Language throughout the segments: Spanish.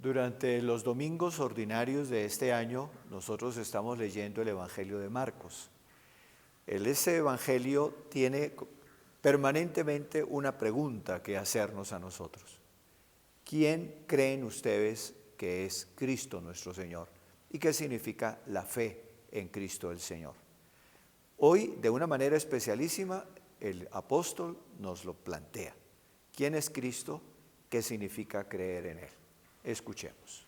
Durante los domingos ordinarios de este año, nosotros estamos leyendo el Evangelio de Marcos. Ese Evangelio tiene permanentemente una pregunta que hacernos a nosotros. ¿Quién creen ustedes que es Cristo nuestro Señor? ¿Y qué significa la fe en Cristo el Señor? Hoy, de una manera especialísima, el apóstol nos lo plantea. ¿Quién es Cristo? ¿Qué significa creer en Él? Escuchemos.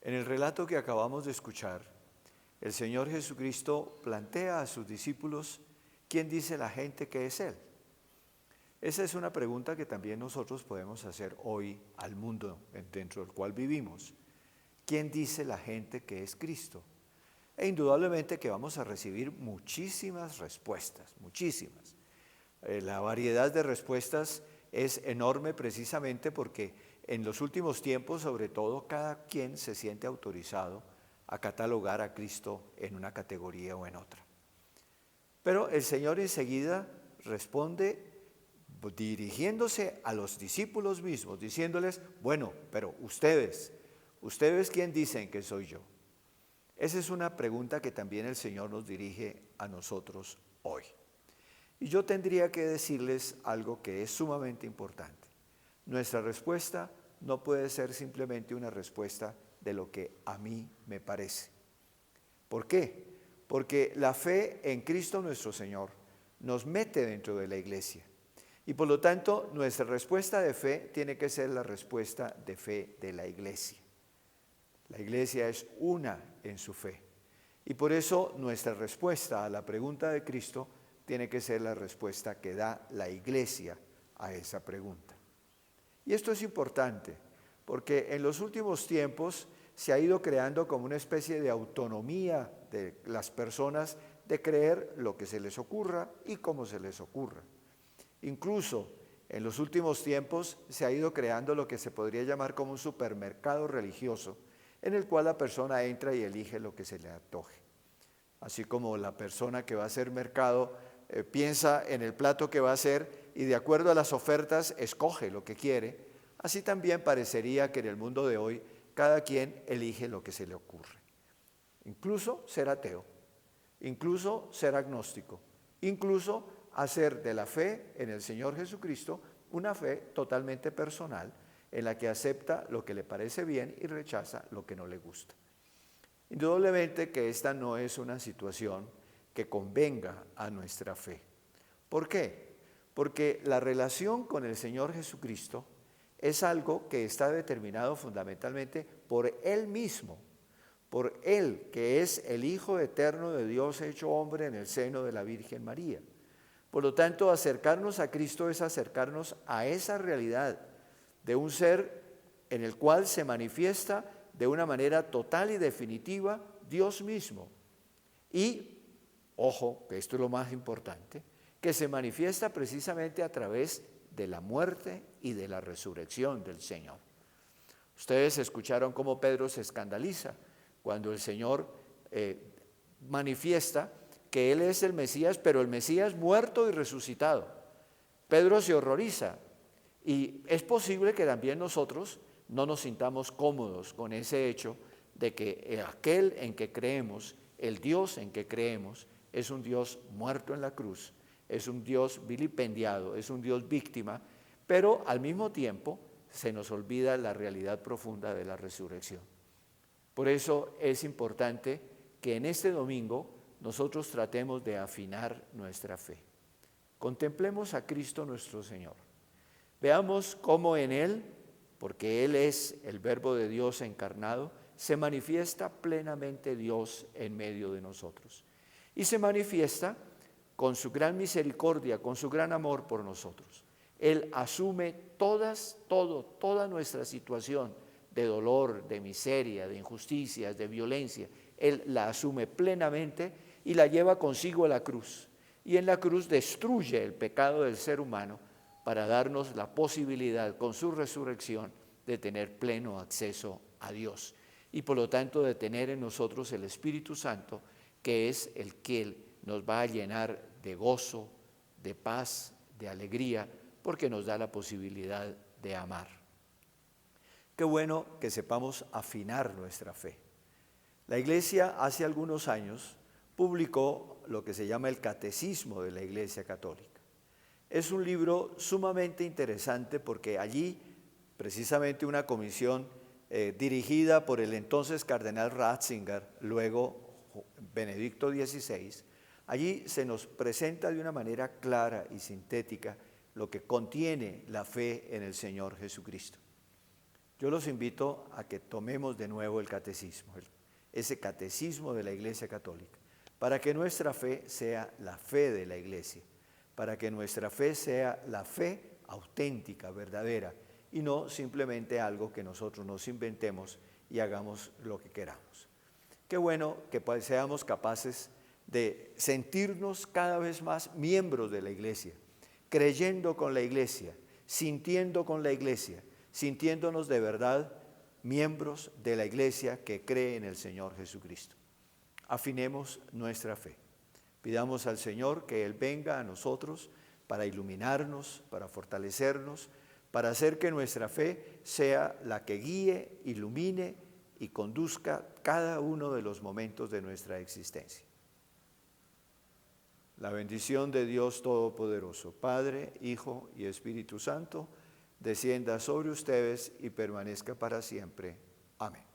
En el relato que acabamos de escuchar, el Señor Jesucristo plantea a sus discípulos ¿quién dice la gente que es Él? Esa es una pregunta que también nosotros podemos hacer hoy al mundo dentro del cual vivimos. ¿Quién dice la gente que es Cristo? E indudablemente que vamos a recibir muchísimas respuestas, muchísimas. La variedad de respuestas es enorme precisamente porque en los últimos tiempos, sobre todo, cada quien se siente autorizado a catalogar a Cristo en una categoría o en otra. Pero el Señor enseguida responde dirigiéndose a los discípulos mismos, diciéndoles, bueno, pero ¿ustedes quién dicen que soy yo? Esa es una pregunta que también el Señor nos dirige a nosotros hoy. Y yo tendría que decirles algo que es sumamente importante. Nuestra respuesta no puede ser simplemente una respuesta de lo que a mí me parece. ¿Por qué? Porque la fe en Cristo nuestro Señor nos mete dentro de la iglesia. Y por lo tanto, nuestra respuesta de fe tiene que ser la respuesta de fe de la iglesia. La iglesia es una en su fe. Y por eso nuestra respuesta a la pregunta de Cristo tiene que ser la respuesta que da la iglesia a esa pregunta. Y esto es importante, porque en los últimos tiempos se ha ido creando como una especie de autonomía de las personas de creer lo que se les ocurra y cómo se les ocurra. Incluso en los últimos tiempos se ha ido creando lo que se podría llamar como un supermercado religioso, en el cual la persona entra y elige lo que se le antoje. Así como la persona que va a hacer mercado piensa en el plato que va a hacer y de acuerdo a las ofertas escoge lo que quiere, así también parecería que en el mundo de hoy cada quien elige lo que se le ocurre. Incluso ser ateo, incluso ser agnóstico, incluso hacer de la fe en el Señor Jesucristo una fe totalmente personal en la que acepta lo que le parece bien y rechaza lo que no le gusta. Indudablemente que esta no es una situación que convenga a nuestra fe. ¿Por qué? Porque la relación con el Señor Jesucristo es algo que está determinado fundamentalmente por Él mismo, por Él, que es el Hijo eterno de Dios hecho hombre en el seno de la Virgen María. Por lo tanto, acercarnos a Cristo es acercarnos a esa realidad de un ser en el cual se manifiesta de una manera total y definitiva Dios mismo. Y, ojo, que esto es lo más importante, que se manifiesta precisamente a través de la muerte y de la resurrección del Señor. Ustedes escucharon cómo Pedro se escandaliza cuando el Señor manifiesta que Él es el Mesías, pero el Mesías muerto y resucitado. Pedro se horroriza y es posible que también nosotros no nos sintamos cómodos con ese hecho de que aquel en que creemos, el Dios en que creemos, es un Dios muerto en la cruz, es un Dios vilipendiado, es un Dios víctima, pero al mismo tiempo se nos olvida la realidad profunda de la resurrección. Por eso es importante que en este domingo nosotros tratemos de afinar nuestra fe. Contemplemos a Cristo nuestro Señor. Veamos cómo en Él, porque Él es el Verbo de Dios encarnado, se manifiesta plenamente Dios en medio de nosotros. Y se manifiesta con su gran misericordia, con su gran amor por nosotros. Él asume toda nuestra situación de dolor, de miseria, de injusticias, de violencia. Él la asume plenamente y la lleva consigo a la cruz. Y en la cruz destruye el pecado del ser humano para darnos la posibilidad con su resurrección de tener pleno acceso a Dios. Y por lo tanto de tener en nosotros el Espíritu Santo, que es el que nos va a llenar de gozo, de paz, de alegría, porque nos da la posibilidad de amar. Qué bueno que sepamos afinar nuestra fe. La Iglesia hace algunos años publicó lo que se llama el Catecismo de la Iglesia Católica. Es un libro sumamente interesante porque allí precisamente una comisión dirigida por el entonces cardenal Ratzinger, luego Benedicto XVI, allí se nos presenta de una manera clara y sintética lo que contiene la fe en el Señor Jesucristo. Yo los invito a que tomemos de nuevo el catecismo, ese catecismo de la Iglesia Católica, para que nuestra fe sea la fe de la Iglesia, para que nuestra fe sea la fe auténtica, verdadera, y no simplemente algo que nosotros nos inventemos y hagamos lo que queramos. Qué bueno que seamos capaces de sentirnos cada vez más miembros de la Iglesia, creyendo con la Iglesia, sintiendo con la Iglesia, sintiéndonos de verdad miembros de la Iglesia que cree en el Señor Jesucristo. Afinemos nuestra fe. Pidamos al Señor que Él venga a nosotros para iluminarnos, para fortalecernos, para hacer que nuestra fe sea la que guíe, ilumine y conduzca cada uno de los momentos de nuestra existencia. La bendición de Dios Todopoderoso, Padre, Hijo y Espíritu Santo, descienda sobre ustedes y permanezca para siempre. Amén.